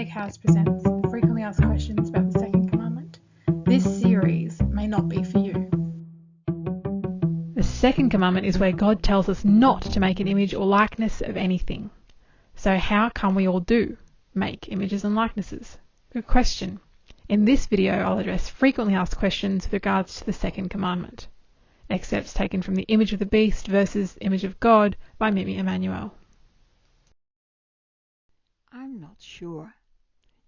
Steakhouse presents Frequently Asked Questions about the Second Commandment. This series may not be for you. The Second Commandment is where God tells us not to make an image or likeness of anything. So how come we all do make images and likenesses? Good question. In this video, I'll address frequently asked questions with regards to the Second Commandment. Excerpts taken from The Image of the Beast versus Image of God by Mimi Emmanuel. I'm not sure.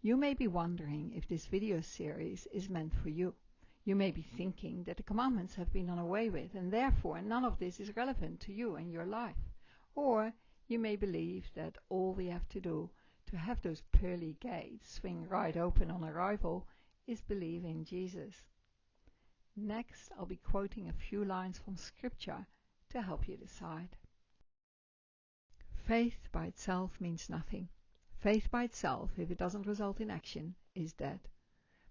You may be wondering if this video series is meant for you. You may be thinking that the commandments have been done away with and therefore none of this is relevant to you and your life. Or you may believe that all we have to do to have those pearly gates swing right open on arrival is believe in Jesus. Next, I'll be quoting a few lines from Scripture to help you decide. Faith by itself means nothing. Faith by itself, if it doesn't result in action, is dead.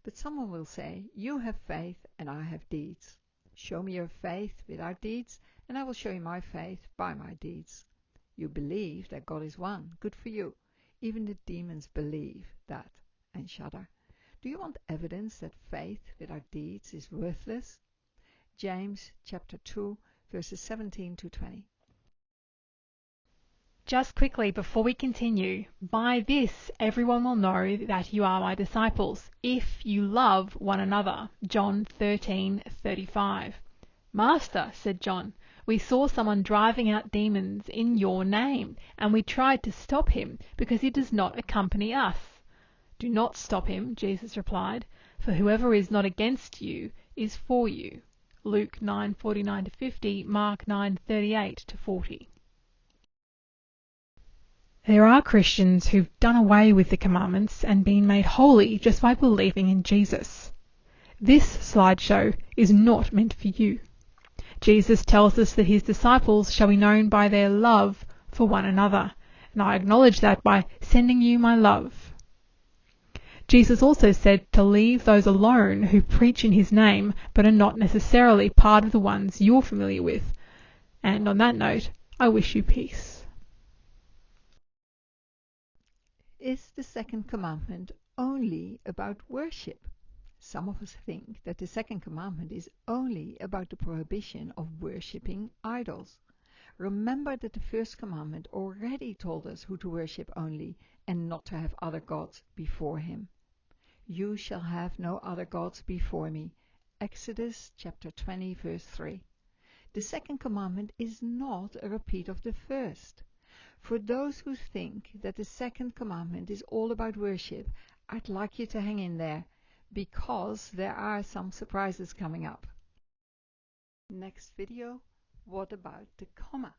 But someone will say, you have faith and I have deeds. Show me your faith without deeds, and I will show you my faith by my deeds. You believe that God is one. Good for you. Even the demons believe that and shudder. Do you want evidence that faith without deeds is worthless? James chapter 2, verses 17 to 20. Just quickly before we continue, by this everyone will know that you are my disciples, if you love one another. John 13:35. Master, said John, we saw someone driving out demons in your name, and we tried to stop him because he does not accompany us. Do not stop him, Jesus replied, for whoever is not against you is for you. Luke 9:49-50, Mark 9:38-40. There are Christians who've done away with the commandments and been made holy just by believing in Jesus. This slideshow is not meant for you. Jesus tells us that his disciples shall be known by their love for one another, and I acknowledge that by sending you my love. Jesus also said to leave those alone who preach in his name but are not necessarily part of the ones you're familiar with. And on that note, I wish you peace. Is the Second Commandment only about worship? Some of us think that the Second Commandment is only about the prohibition of worshipping idols. Remember that the First Commandment already told us who to worship only and not to have other gods before him. You shall have no other gods before me. Exodus chapter 20 verse 3. The Second Commandment is not a repeat of the first. For those who think that the Second Commandment is all about worship, I'd like you to hang in there, because there are some surprises coming up. Next video, what about the comma?